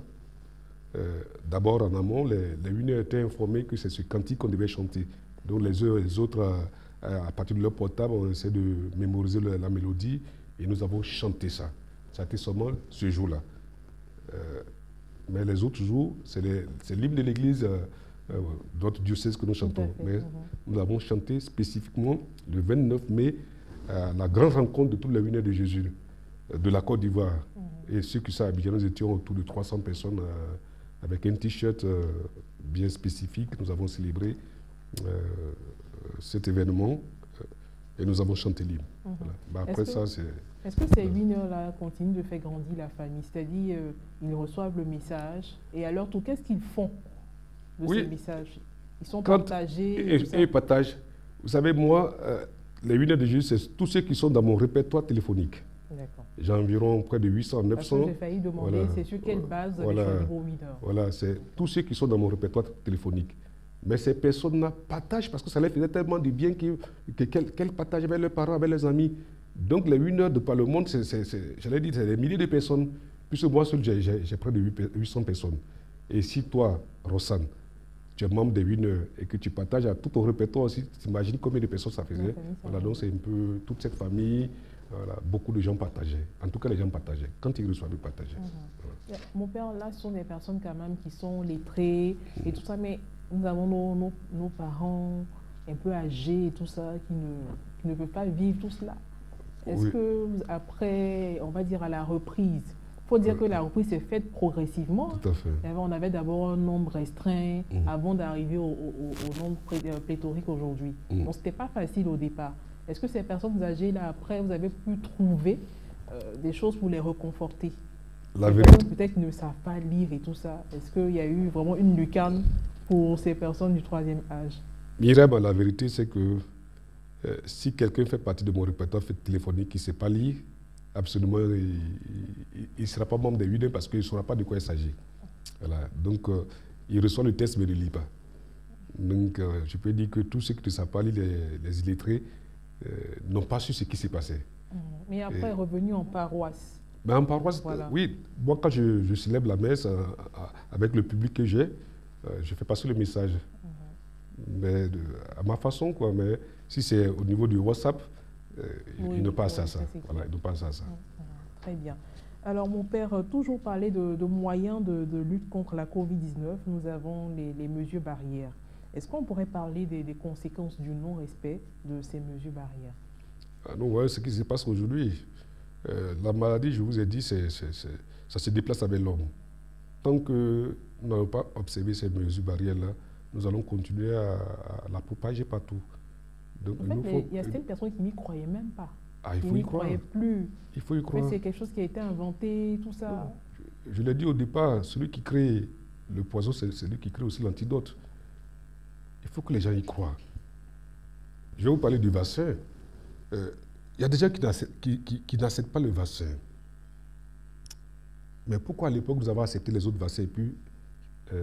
d'abord en amont, les 8 heures étaient informés que c'est ce cantique qu'on devait chanter. Donc les uns et les autres, à partir de leur portable, on essaie de mémoriser la mélodie et nous avons chanté ça. Ça a été seulement ce jour-là. Mais les autres jours, c'est l'hymne de l'Église, d'autres diocèses que nous chantons. Mais nous avons chanté spécifiquement le 29 mai à la grande rencontre de toutes les 8 heures de Jésus de la Côte d'Ivoire. Et ceux qui sont à Abidjan, nous étions autour de 300 personnes avec un t-shirt bien spécifique. Nous avons célébré cet événement et nous avons chanté l'hymne. Voilà. Bah, après ça, c'est... Est-ce que ces 8 heures-là continuent de faire grandir la famille? C'est-à-dire, ils reçoivent le message et alors tout, qu'est-ce qu'ils font de ces messages? Ils sont partagés? Et ils partagent. Vous savez, moi, les 8 heures de Jésus, c'est tous ceux qui sont dans mon répertoire téléphonique. J'ai environ près de 800, 900. Parce que j'ai failli demander, c'est sur quelle base vous avez choisi vos 8 heures? Voilà, c'est tous ceux qui sont dans mon répertoire téléphonique. Mais ces personnes-là partagent parce que ça leur faisait tellement du bien qu'elles partagent avec leurs parents, avec leurs amis. Donc les 8 heures de par le monde, j'allais dire, c'est des milliers de personnes. Puisque moi seul, j'ai près de 800 personnes. Et si toi, Rossane, tu es membre des 8 heures et que tu partages à tout ton répertoire aussi, tu imagines combien de personnes ça faisait. Voilà, donc c'est un peu toute cette famille, voilà, beaucoup de gens partageaient. En tout cas, les gens partageaient. Quand ils reçoivent, ils partageaient. Voilà. Mon père, là, ce sont des personnes quand même qui sont lettrées et tout ça, mais nous avons nos parents un peu âgés et tout ça qui ne peuvent pas vivre tout cela. Est-ce que après, on va dire à la reprise, il faut dire que la reprise s'est faite progressivement. Tout à fait. On avait d'abord un nombre restreint avant d'arriver au nombre pléthorique aujourd'hui. Donc ce n'était pas facile au départ. Est-ce que ces personnes âgées là, après, vous avez pu trouver des choses pour les reconforter? La vérité. Peut-être qu'ils ne savent pas lire et tout ça. Est-ce qu'il y a eu vraiment une lucarne pour ces personnes du 3e âge? Myriam, la vérité, c'est que si quelqu'un fait partie de mon répertoire téléphonique qui ne sait pas lire, absolument, il ne sera pas membre des UNEP parce qu'il ne saura pas de quoi il s'agit. Voilà. Donc, il reçoit le test mais il ne lit pas. Donc, je peux dire que tous ceux qui ne savent pas lire les illettrés n'ont pas su ce qui s'est passé. Mais après, revenu en paroisse. Ben, en paroisse, voilà. Oui. Moi, quand je célèbre la messe avec le public que j'ai, je fais passer le message. Mais à ma façon, quoi. Mais si c'est au niveau du WhatsApp, ils ne passent à ça. Voilà, ils ne passent à ça. Très bien. Alors, mon père, toujours parler de moyens de lutte contre la Covid-19. Nous avons les mesures barrières. Est-ce qu'on pourrait parler des conséquences du non-respect de ces mesures barrières? Ah non, ouais, ce qui se passe aujourd'hui, la maladie, je vous ai dit, ça se déplace avec l'homme. Tant que nous n'avons pas observé ces mesures barrières-là, nous allons continuer à la propager partout. Donc, en fait, il y a certaines personnes qui n'y croyaient même pas. Ah, il faut y croire. Plus. Il faut y croire. C'est quelque chose qui a été inventé, tout ça. Je l'ai dit au départ, celui qui crée le poison, c'est celui qui crée aussi l'antidote. Il faut que les gens y croient. Je vais vous parler du vaccin. Il y a des gens qui n'acceptent pas le vaccin. Mais pourquoi à l'époque nous avons accepté les autres vaccins et puis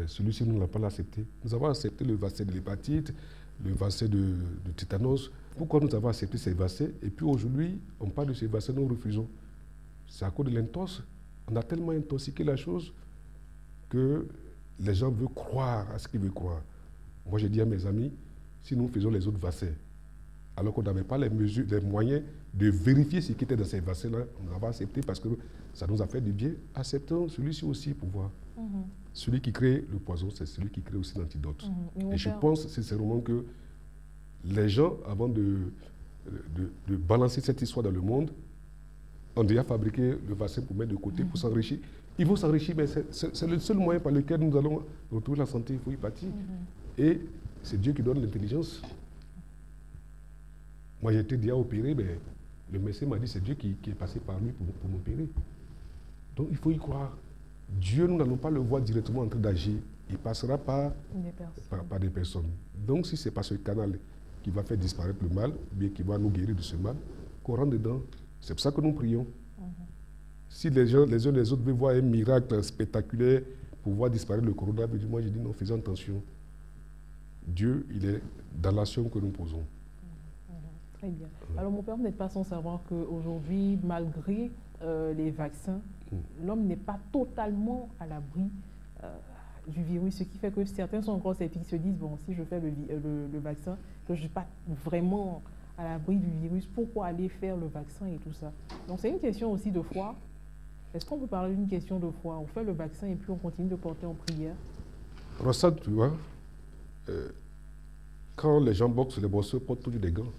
celui-ci nous n'a pas accepté? Nous avons accepté le vaccin de l'hépatite, le vaccin de tétanos. Pourquoi nous avons accepté ces vaccins et puis aujourd'hui on parle de ces vaccins, nous refusons? C'est à cause de l'intox. On a tellement intoxiqué la chose que les gens veulent croire à ce qu'ils veulent croire. Moi j'ai dit à mes amis, si nous faisons les autres vaccins, alors qu'on n'avait pas les mesures, les moyens de vérifier ce qui était dans ces vaccins-là, on va accepter parce que ça nous a fait du bien. Acceptons celui-ci aussi pour voir. Celui qui crée le poison, c'est celui qui crée aussi l'antidote. Et je pense sincèrement que les gens, avant de balancer cette histoire dans le monde, ont déjà fabriqué le vaccin pour mettre de côté, pour s'enrichir. Ils vont s'enrichir, mais c'est le seul moyen par lequel nous allons retrouver la santé, il faut y partir. Et c'est Dieu qui donne l'intelligence. Moi, j'ai été déjà opéré, mais le médecin m'a dit c'est Dieu qui est passé par lui pour m'opérer. Donc, il faut y croire. Dieu, nous n'allons pas le voir directement en train d'agir. Il passera par des personnes. Donc, si c'est par ce canal qui va faire disparaître le mal, ou bien qui va nous guérir de ce mal, qu'on rentre dedans. C'est pour ça que nous prions. Si les gens, les uns les autres veulent voir un miracle spectaculaire pour voir disparaître le coronavirus, moi, je dis non, faisons attention. Dieu, il est dans l'action que nous posons. Très bien. Alors, mon père, vous n'êtes pas sans savoir qu'aujourd'hui, malgré les vaccins, l'homme n'est pas totalement à l'abri du virus, ce qui fait que certains sont encore sceptiques, se disent, bon, si je fais le vaccin, que je ne suis pas vraiment à l'abri du virus, pourquoi aller faire le vaccin et tout ça? Donc, c'est une question aussi de foi. Est-ce qu'on peut parler d'une question de foi? On fait le vaccin et puis on continue de porter en prière. Alors ça, tu vois, quand les gens boxent, les boxeurs portent toujours des gants.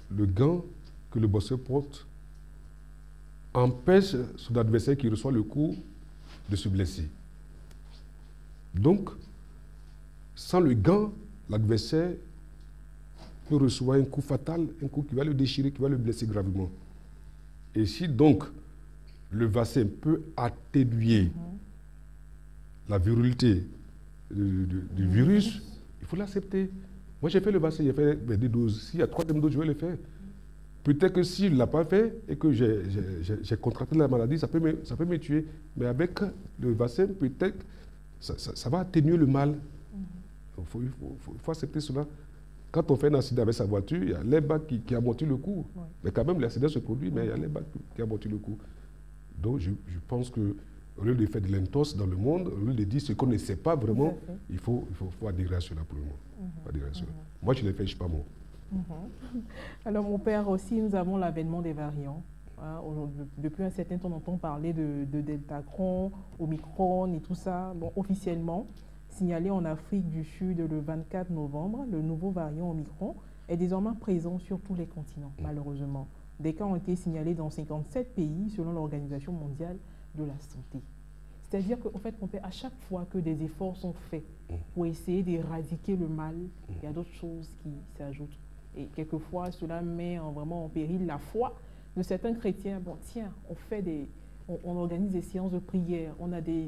Le gant que le boxeur porte empêche son adversaire qui reçoit le coup de se blesser. Donc, sans le gant, l'adversaire peut recevoir un coup fatal, un coup qui va le déchirer, qui va le blesser gravement. Et si donc le vaccin peut atténuer la virilité du virus, il faut l'accepter. Moi, j'ai fait le vaccin, j'ai fait des doses. S'il y a 3e dose, je vais le faire. Peut-être que s'il ne l'a pas fait et que j'ai contracté la maladie, ça peut me tuer. Mais avec le vaccin, peut-être ça va atténuer le mal. Il faut accepter cela. Quand on fait un accident avec sa voiture, il y a l'airbag qui amortit le coup. Ouais. Mais quand même, l'accident se produit, mais il y a l'airbag qui amortit le coup. Donc, je pense qu'au lieu de faire de l'intox dans le monde, au lieu de dire ce qu'on ne sait pas vraiment, il faut adhérer à cela pour le moment. Moi, je l'ai fait, je ne sais pas moi. Alors, mon père aussi, nous avons l'avènement des variants. Hein, depuis un certain temps, on entend parler de Deltacron, Omicron et tout ça. Bon, officiellement, signalé en Afrique du Sud le 24 novembre, le nouveau variant Omicron est désormais présent sur tous les continents, malheureusement. Des cas ont été signalés dans 57 pays selon l'Organisation mondiale de la santé. C'est-à-dire qu'en fait, à chaque fois que des efforts sont faits pour essayer d'éradiquer le mal, il y a d'autres choses qui s'ajoutent. Et quelquefois, cela met vraiment en péril la foi de certains chrétiens. Bon, tiens, on organise des séances de prière, on a des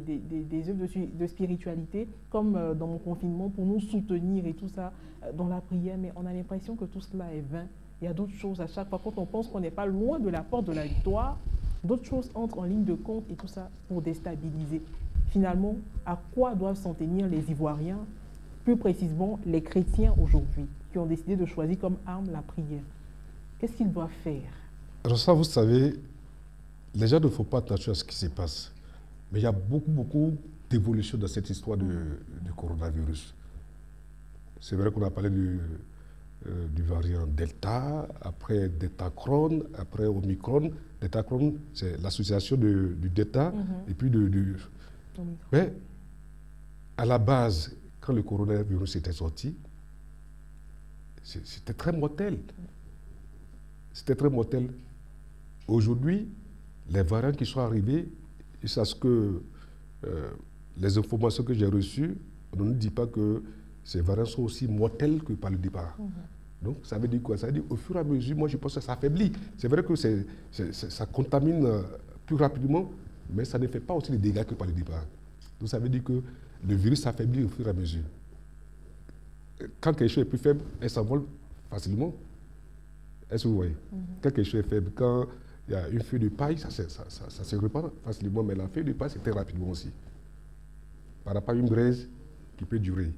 œuvres de spiritualité, comme dans mon confinement, pour nous soutenir et tout ça dans la prière, mais on a l'impression que tout cela est vain il y a d'autres choses à chaque fois. Quand on pense qu'on n'est pas loin de la porte de la victoire, d'autres choses entrent en ligne de compte et tout ça pour déstabiliser. Finalement, à quoi doivent s'en tenir les Ivoiriens, plus précisément les chrétiens aujourd'hui, qui ont décidé de choisir comme arme la prière? Qu'est-ce qu'ils doivent faire? Alors ça, vous savez, les gens ne font pas attention à ce qui se passe. Mais il y a beaucoup d'évolution dans cette histoire du coronavirus. C'est vrai qu'on a parlé du variant Delta, après Deltacron, après Omicron. Deltacron, c'est l'association du Delta et puis Mais à la base, quand le coronavirus était sorti, c'était très mortel. C'était très mortel. Aujourd'hui, les variants qui sont arrivés, et c'est ce que les informations que j'ai reçues, on ne dit pas que ces variants sont aussi mortels que par le départ. Donc, ça veut dire quoi? Ça veut dire au fur et à mesure, moi je pense que ça affaiblit. C'est vrai que ça contamine plus rapidement, mais ça ne fait pas aussi les dégâts que par le départ. Donc, ça veut dire que le virus s'affaiblit au fur et à mesure. Quand quelque chose est plus faible, elle s'envole facilement. Est-ce que vous voyez? Quand quelque chose est faible, quand il y a une feuille de paille, ça se répand facilement, mais la feuille de paille, c'est très rapidement aussi. Par rapport à une braise qui peut durer.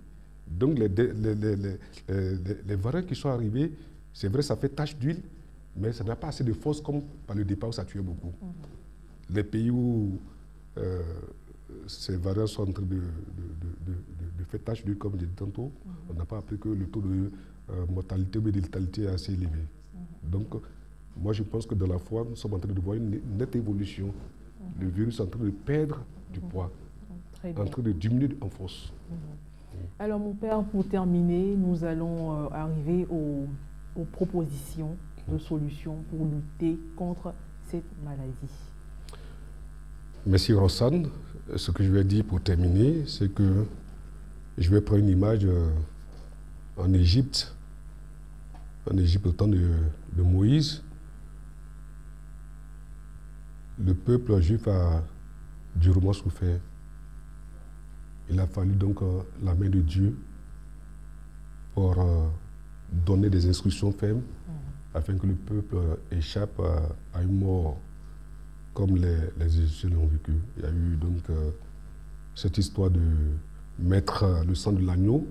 Donc, les variants qui sont arrivés, c'est vrai, ça fait tache d'huile, mais ça n'a pas assez de force comme par le départ où ça tuait beaucoup. Les pays où ces variants sont en train de faire tache d'huile, comme je disais tantôt, on n'a pas appris que le taux de mortalité ou de létalité est assez élevé. Donc, moi, je pense que dans la foi, nous sommes en train de voir une nette évolution. Le virus est en train de perdre du poids, en train de diminuer en force. Alors, mon père, pour terminer, nous allons arriver aux propositions de solutions pour lutter contre cette maladie. Merci, Rossane. Ce que je vais dire pour terminer, c'est que je vais prendre une image en Égypte au temps de Moïse. Le peuple juif a durement souffert. Il a fallu donc la main de Dieu pour donner des instructions fermes afin que le peuple échappe à une mort comme les Égyptiens l'ont vécu. Il y a eu donc cette histoire de mettre le sang de l'agneau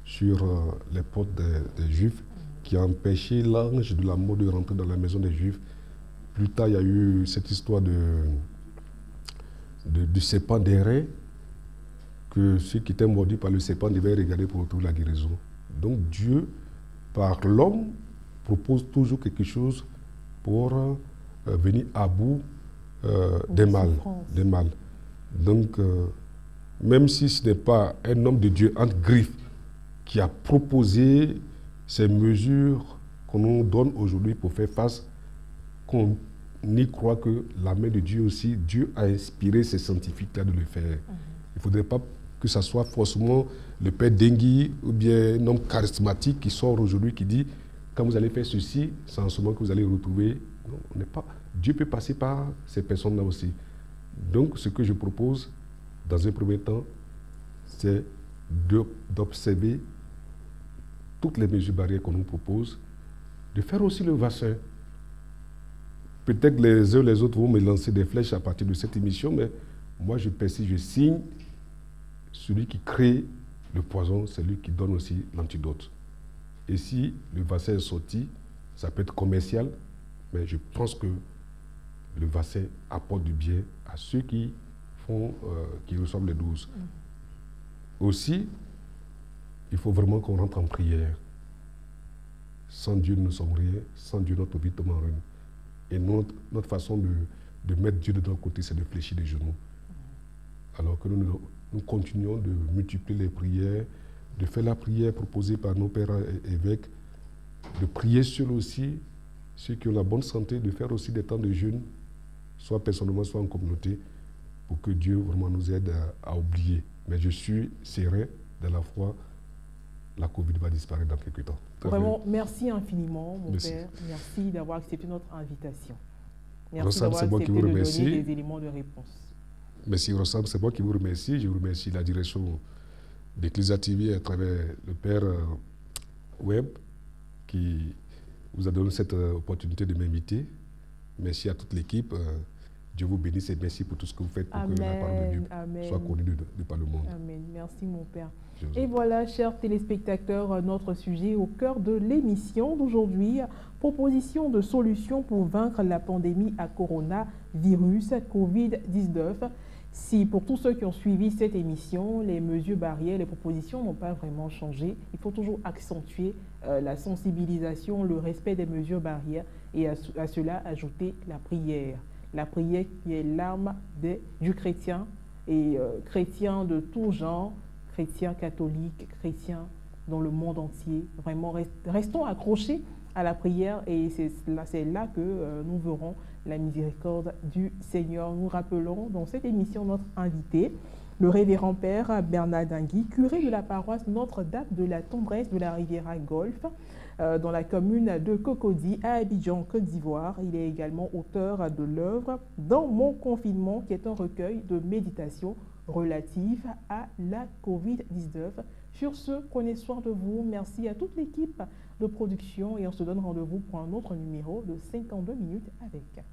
sur les portes des Juifs qui a empêché l'ange de la mort de rentrer dans la maison des Juifs. Plus tard, il y a eu cette histoire du serpent d'airain, que ceux qui étaient mordus par le serpent devaient regarder pour retrouver la guérison. Donc Dieu, par l'homme, propose toujours quelque chose pour venir à bout des mal. Donc, même si ce n'est pas un homme de Dieu entre griffes qui a proposé ces mesures qu'on nous donne aujourd'hui pour faire face, qu'on y croit que la main de Dieu aussi, Dieu a inspiré ces scientifiques-là de le faire. Il ne faudrait pas que ce soit forcément le père Dengui ou bien un homme charismatique qui sort aujourd'hui qui dit quand vous allez faire ceci, c'est en ce moment que vous allez retrouver. Non, on n'est pas. Dieu peut passer par ces personnes-là aussi. Donc, ce que je propose, dans un premier temps, c'est d'observer toutes les mesures barrières qu'on nous propose, de faire aussi le vaccin. Peut-être que les uns et les autres vont me lancer des flèches à partir de cette émission, mais moi, je persiste, je signe. Celui qui crée le poison, c'est lui qui donne aussi l'antidote. Et si le vaccin est sorti, ça peut être commercial, mais je pense que le vaccin apporte du bien à ceux qui reçoivent les doses. Aussi, il faut vraiment qu'on rentre en prière. Sans Dieu, nous ne sommes rien. Sans Dieu, notre vie tombe en ruine. Et notre façon de mettre Dieu de notre côté, c'est de fléchir les genoux. Alors que nous continuons de multiplier les prières, de faire la prière proposée par nos pères et évêques, de prier seuls aussi, ceux qui ont la bonne santé, de faire aussi des temps de jeûne, soit personnellement, soit en communauté, pour que Dieu vraiment nous aide à oublier. Mais je suis serein dans la foi, la Covid va disparaître dans quelques temps. Vraiment, merci infiniment, mon père. Merci d'avoir accepté notre invitation. Merci d'avoir accepté de donner des éléments de réponse. Merci, Rossam. C'est moi qui vous remercie. Je remercie la direction d'Ecclesia TV à travers le père Webb qui vous a donné cette opportunité de m'inviter. Merci à toute l'équipe. Dieu vous bénisse et merci pour tout ce que vous faites pour que la parole de Dieu soit connue de par le monde. Amen. Merci mon Père. Et voilà, chers téléspectateurs, notre sujet au cœur de l'émission d'aujourd'hui, proposition de solutions pour vaincre la pandémie à coronavirus Covid-19. Si pour tous ceux qui ont suivi cette émission, les mesures barrières, les propositions n'ont pas vraiment changé, il faut toujours accentuer la sensibilisation, le respect des mesures barrières et à cela ajouter la prière. La prière qui est l'arme du chrétien et chrétiens de tout genre, chrétiens catholiques, chrétiens dans le monde entier. Vraiment, restons accrochés à la prière et c'est là que nous verrons la miséricorde du Seigneur. Nous rappelons dans cette émission notre invité, le révérend Père Bernard Dingui, curé de la paroisse Notre-Dame de la Tendresse de la Riviera Golfe, dans la commune de Cocody, à Abidjan, Côte d'Ivoire. Il est également auteur de l'œuvre « Dans mon confinement » qui est un recueil de méditation relative à la Covid-19. Sur ce, prenez soin de vous. Merci à toute l'équipe de production et on se donne rendez-vous pour un autre numéro de 52 minutes avec.